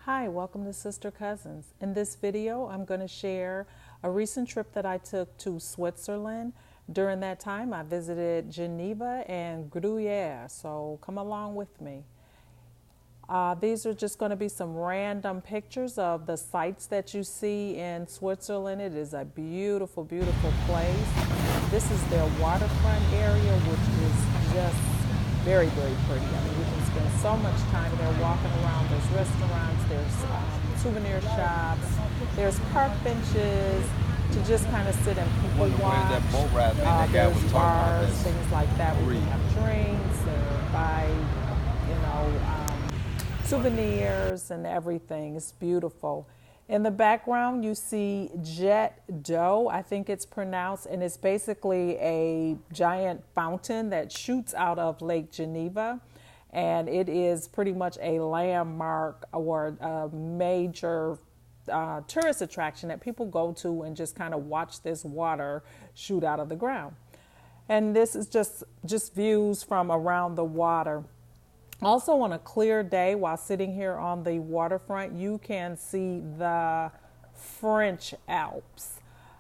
Hi, welcome to Sister Cousins. In this video, I'm going to share a recent trip that I took to Switzerland. During that time, I visited Geneva and Gruyere, so come along with me. These are just going to be some random pictures of the sights that you see in Switzerland. It is a beautiful, beautiful place. This is their waterfront area, which is just very, very pretty. I mean, you can spend so much time there walking around. There's restaurants, there's souvenir shops, there's park benches to just kind of sit and people watch. There's bars, things like that where you can have drinks or buy, souvenirs and everything. It's beautiful. In the background, you see Jet d'eau, I think it's pronounced, and it's basically a giant fountain that shoots out of Lake Geneva. And it is pretty much a landmark or a major tourist attraction that people go to and just kind of watch this water shoot out of the ground. And this is just views from around the water. Also, on a clear day, while sitting here on the waterfront, you can see the French Alps.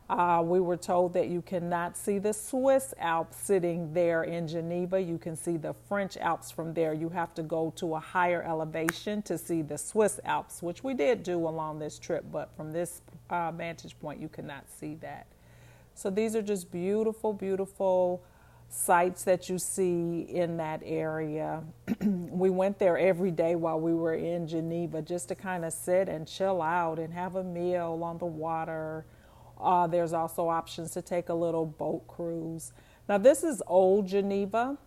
We were told that you cannot see the Swiss Alps sitting there in Geneva. You can see the French Alps from there. You have to go to a higher elevation to see the Swiss Alps, which we did do along this trip, but from this vantage point, you cannot see that. So these are just beautiful, beautiful sights that you see in that area. We went there every day while we were in Geneva just to kind of sit and chill out and have a meal on the water. There's also options to take a little boat cruise. Now this is old Geneva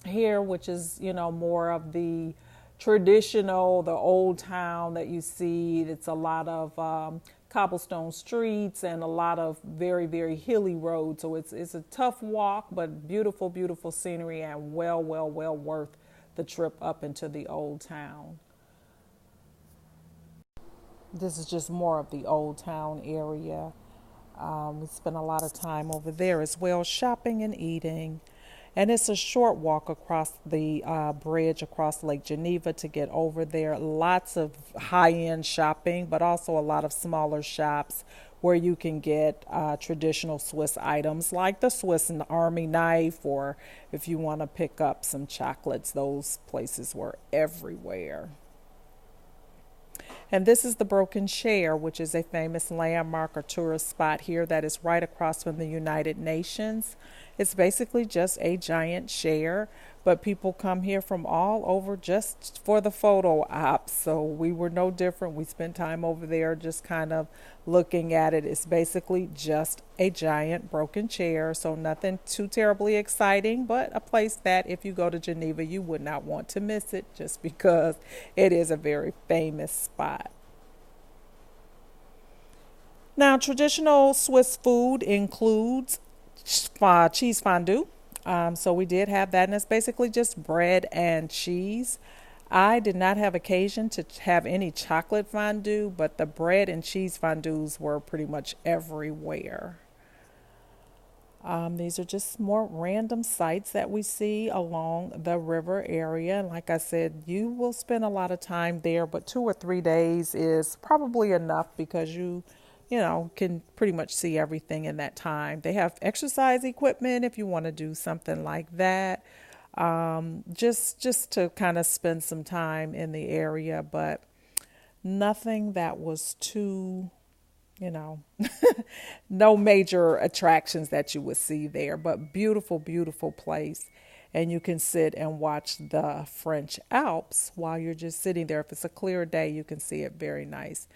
here, which is, more of the traditional, the old town that you see. It's a lot of cobblestone streets and a lot of very, very hilly roads. So it's a tough walk, but beautiful, beautiful scenery and well worth the trip up into the old town. This is just more of the old town area. We spent a lot of time over there as well, shopping and eating. And it's a short walk across the bridge across Lake Geneva to get over there. Lots of high-end shopping, but also a lot of smaller shops where you can get traditional Swiss items like the Swiss Army knife, or if you want to pick up some chocolates, those places were everywhere. And this is the Broken Chair, which is a famous landmark or tourist spot here that is right across from the United Nations. It's basically just a giant chair, but people come here from all over just for the photo ops. So we were no different. We spent time over there just kind of looking at it. It's basically just a giant broken chair. So nothing too terribly exciting, but a place that if you go to Geneva, you would not want to miss it just because it is a very famous spot. Now, traditional Swiss food includes cheese fondue. So we did have that, and it's basically just bread and cheese. I did not have occasion to have any chocolate fondue, but the bread and cheese fondues were pretty much everywhere. These are just more random sights that we see along the river area. And like I said, you will spend a lot of time there, but 2 or 3 days is probably enough because you can pretty much see everything in that time. They have exercise equipment if you want to do something like that, just to kind of spend some time in the area, but nothing that was too, no major attractions that you would see there, but beautiful, beautiful place. And you can sit and watch the French Alps while you're just sitting there. If it's a clear day, you can see it very nice.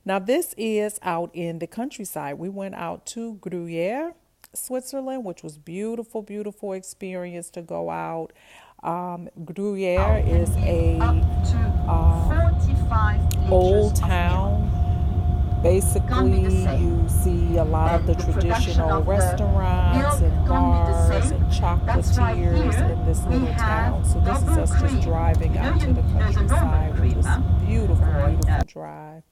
Now, this is out in the countryside. We went out to Gruyeres, Switzerland, which was beautiful, beautiful experience to go out. Gruyere is a old town. Basically, you see a lot of the traditional restaurants and bars and chocolatiers in this little town. So this is us just driving out to the countryside, which was a beautiful, beautiful drive.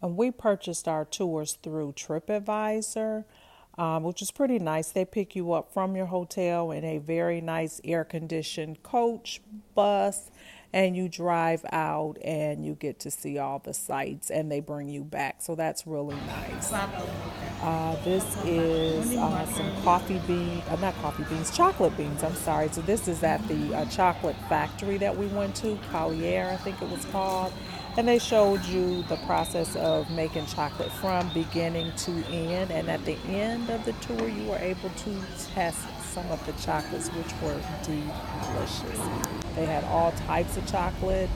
And we purchased our tours through TripAdvisor, which is pretty nice. They pick you up from your hotel in a very nice air-conditioned coach bus, and you drive out and you get to see all the sights and they bring you back. So that's really nice. This is some chocolate beans, I'm sorry. So this is at the chocolate factory that we went to, Gruyere, I think it was called. And they showed you the process of making chocolate from beginning to end. And at the end of the tour, you were able to test some of the chocolates, which were delicious. They had all types of chocolate,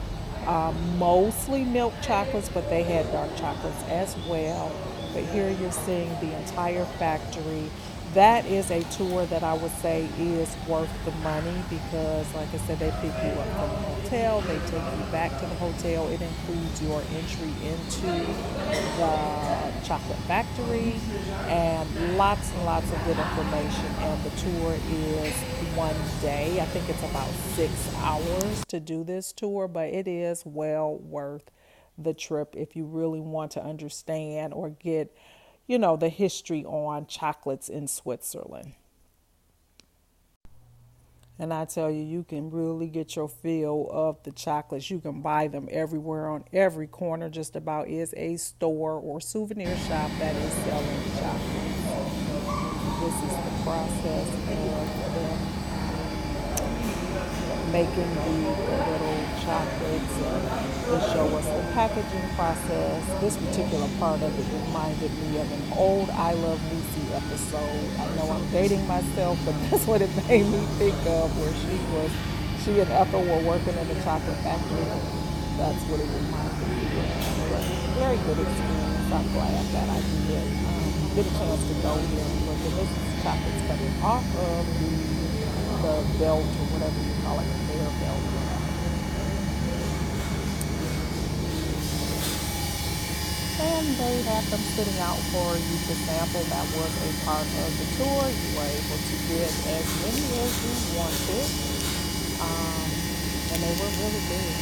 mostly milk chocolates, but they had dark chocolates as well. But here you're seeing the entire factory. That is a tour that I would say is worth the money because, like I said, they pick you up from the hotel, they take you back to the hotel. It includes your entry into the chocolate factory and lots of good information. And the tour is one day. I think it's about 6 hours to do this tour, but it is well worth the trip if you really want to understand or get the history on chocolates in Switzerland. And I tell you, you can really get your fill of the chocolates. You can buy them everywhere. On every corner just about is a store or souvenir shop that is selling chocolates. This is the process of them making the little chocolates. They show us the packaging process. This particular part of it reminded me of an old I Love Lucy episode. I know I'm dating myself, but that's what it made me think of, where she and Ethel were working in the chocolate factory. That's what it reminded me of. But very good experience. I'm glad that I did get a chance to go here and look. And this is chocolates coming off of the belt or whatever you call it, the conveyor belt. And they had them sitting out for you to sample. That was a part of the tour. You were able to get as many as you wanted. And they were really good.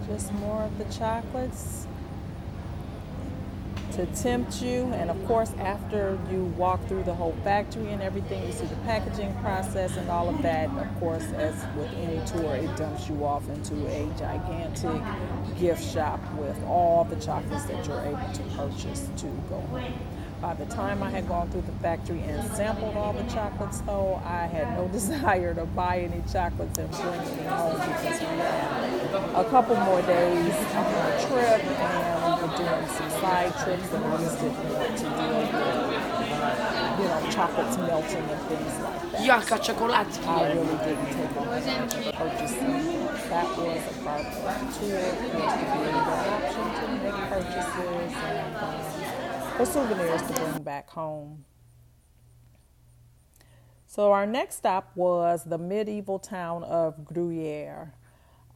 Just more of the chocolates to tempt you. And of course, after you walk through the whole factory and everything, you see the packaging process and all of that. Of course, as with any tour, it dumps you off into a gigantic gift shop with all the chocolates that you're able to purchase to go home. By the time I had gone through the factory and sampled all the chocolates, though, I had no desire to buy any chocolates and bring any home because we had a couple more days on our trip and we were doing some side trips and I just didn't want to do, chocolates melting and things like that. So I really didn't take on much purchasing. That was a part of the tour. It was to be an option to make purchases and for souvenirs to bring back home. So our next stop was the medieval town of Gruyere.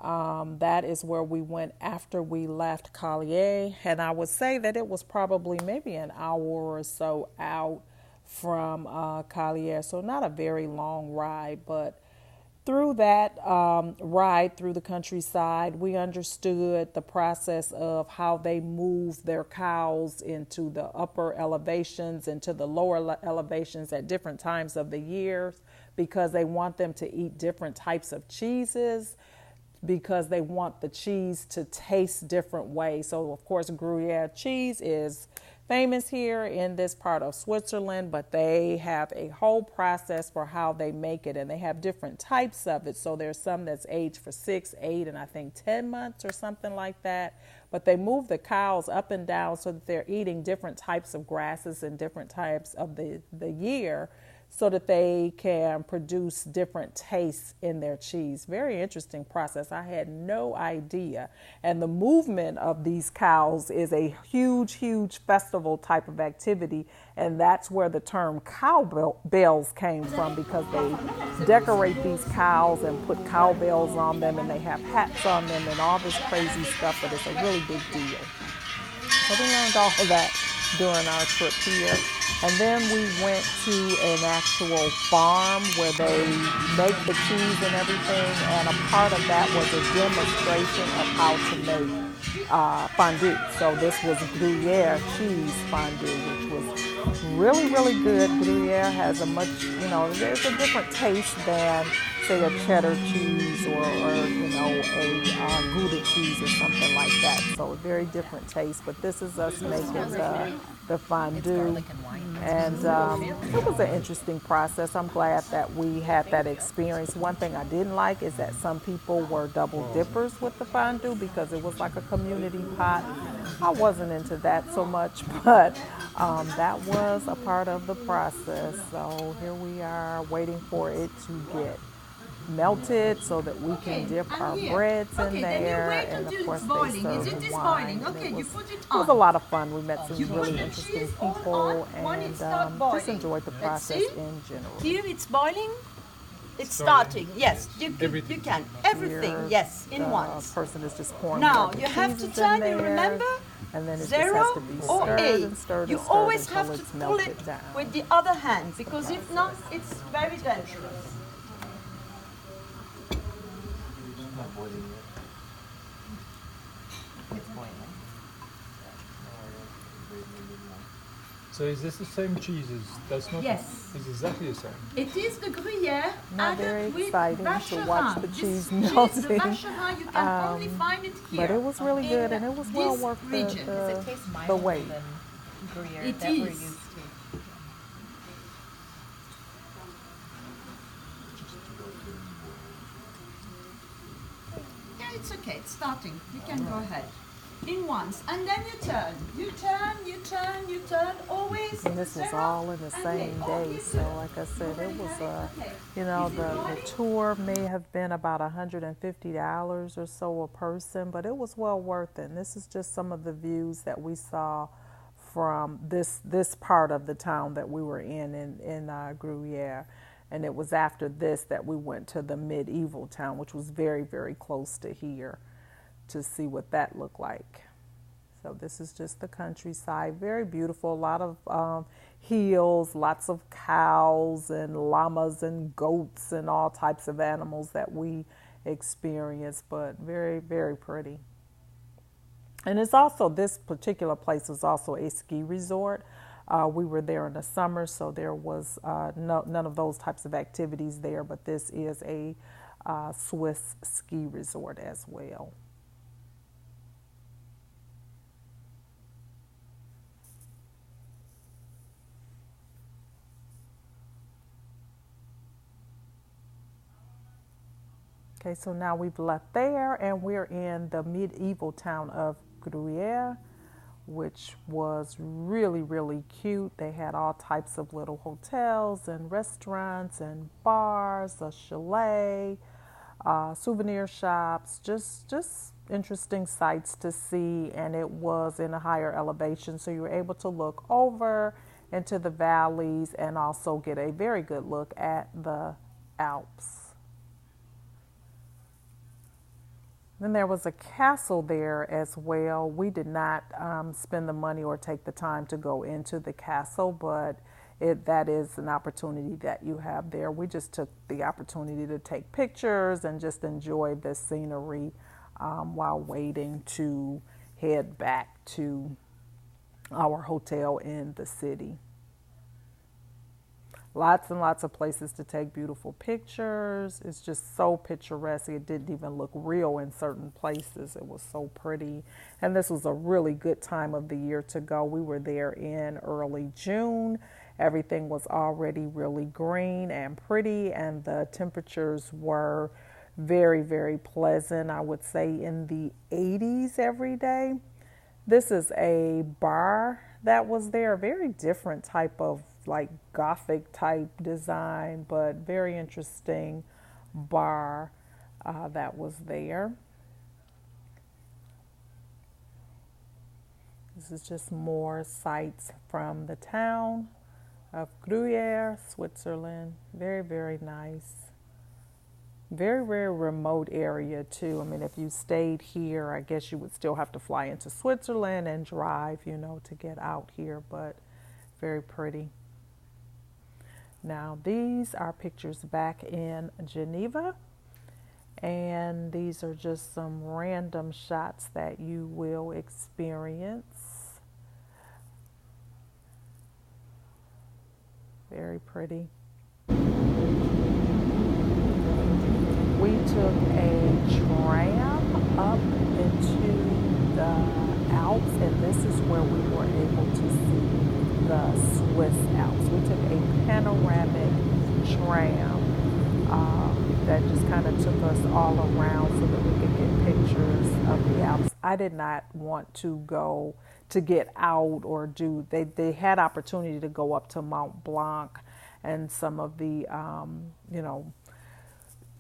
That is where we went after we left Gruyere, and I would say that it was probably maybe an hour or so out from Gruyere, so not a very long ride, but through that ride through the countryside, we understood the process of how they move their cows into the upper elevations, into the lower elevations at different times of the year, because they want them to eat different types of cheeses, because they want the cheese to taste different ways. So, of course, Gruyere cheese is famous here in this part of Switzerland, but they have a whole process for how they make it, and they have different types of it. So there's some that's aged for 6, 8, and I think 10 months or something like that. But they move the cows up and down so that they're eating different types of grasses and different types of the year, so that they can produce different tastes in their cheese. Very interesting process. I had no idea. And the movement of these cows is a huge, huge festival type of activity. And that's where the term cowbells came from, because they decorate these cows and put cowbells on them, and they have hats on them and all this crazy stuff, but it's a really big deal. So we learned all of that during our trip here. And then we went to an actual farm where they make the cheese and everything. And a part of that was a demonstration of how to make fondue. So this was Gruyere cheese fondue, which was really, really good. Gruyere has a much, there's a different taste than, say, a cheddar cheese or a Gouda cheese or something like that. So a very different taste. But this is us making the fondue. And it was an interesting process. I'm glad that we had that experience. One thing I didn't like is that some people were double dippers with the fondue, because it was like a community pot. I wasn't into that so much, but that was a part of the process. So here we are waiting for it to get melted so that we can dip our breads in there, and of course they serve wine. It was a lot of fun. We met some really interesting people, and just enjoyed the process in general. Here it's boiling. It's starting. Yes, you can. Everything, Here, yes, in once. The person is just pouring now the you have to cheeses turn. in You there, remember? and then it Zero just has to be or stirred eight. and stirred You and stirred always until have to it's pull melted it down. with the other hand, because if not, it's very dangerous. So is this the same cheeses? That's not. Yes. It's exactly the same. It is the Gruyere Not very added with exciting to Vacherin. watch the cheese The melting. Vacherin, you can only find it here. But it was really good, and it was well this worth region. It tastes milder the wait. than Gruyere It that we're is. used to. Yeah, it's okay. It's starting. You can go ahead. In once, and then you turn. You turn, you turn, you turn. Always. And this was zero all in the and same eight. day. Okay, So good. like I said, it was, Okay. the tour may have been about $150 or so a person, but it was well worth it. And this is just some of the views that we saw from this part of the town that we were in Gruyere. And it was after this that we went to the medieval town, which was very, very close to here, to see what that looked like. So this is just the countryside, very beautiful, a lot of hills, lots of cows and llamas and goats and all types of animals that we experienced, but very, very pretty. And it's also, this particular place is also a ski resort. We were there in the summer, so there was none of those types of activities there, but this is a Swiss ski resort as well. Okay, so now we've left there and we're in the medieval town of Gruyere, which was really, really cute. They had all types of little hotels and restaurants and bars, a chalet, souvenir shops, just interesting sights to see. And it was in a higher elevation, so you were able to look over into the valleys and also get a very good look at the Alps. Then there was a castle there as well. We did not spend the money or take the time to go into the castle, but that is an opportunity that you have there. We just took the opportunity to take pictures and just enjoy the scenery while waiting to head back to our hotel in the city. Lots and lots of places to take beautiful pictures. It's just so picturesque. It didn't even look real in certain places. It was so pretty. And this was a really good time of the year to go. We were there in early June. Everything was already really green and pretty, and the temperatures were very, very pleasant. I would say in the 80s every day. This is a bar that was there, a very different type of like Gothic type design, but very interesting bar that was there. This is just more sights from the town of Gruyere, Switzerland. Very, very nice. Very, very remote area too. I mean, if you stayed here, I guess you would still have to fly into Switzerland and drive, you know, to get out here, but very pretty. Now, these are pictures back in Geneva, and these are just some random shots that you will experience. Very pretty. We took a tram up into the Alps, and this is where we were able to see the Swiss Alps. We took a panoramic tram that just kind of took us all around so that we could get pictures of the Alps. I did not want to go to get out or do, they had opportunity to go up to Mont Blanc and some of the, you know,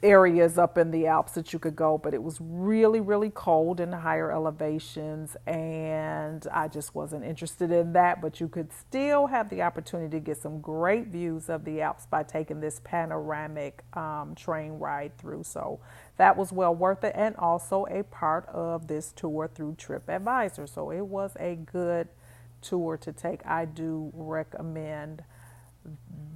areas up in the Alps that you could go, but it was really, really cold in the higher elevations, and I just wasn't interested in that. But you could still have the opportunity to get some great views of the Alps by taking this panoramic train ride through. So that was well worth it, and also a part of this tour through TripAdvisor. So it was a good tour to take. I do recommend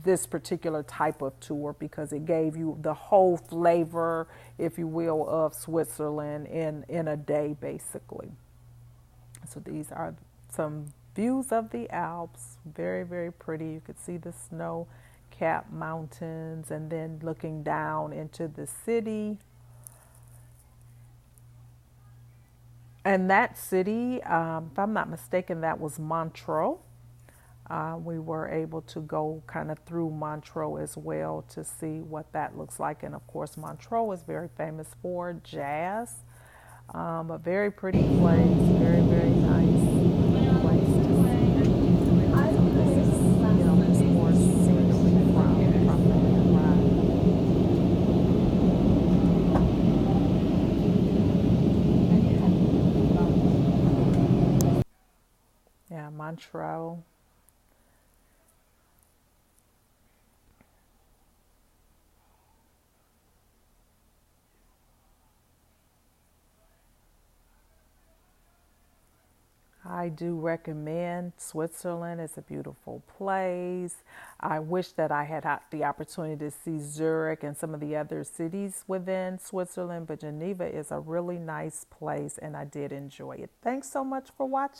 this particular type of tour because it gave you the whole flavor, if you will, of Switzerland in a day, basically. So these are some views of the Alps. Very, very pretty. You could see the snow-capped mountains, and then looking down into the city. And that city, if I'm not mistaken, that was Montreux. We were able to go kind of through Montreux as well to see what that looks like. And of course, Montreux is very famous for jazz. A very pretty place, very, very nice place to see. So this is, you know, just more scenery from the ride. Yeah, Montreux. I do recommend Switzerland. It's a beautiful place. I wish that I had the opportunity to see Zurich and some of the other cities within Switzerland, but Geneva is a really nice place and I did enjoy it. Thanks so much for watching.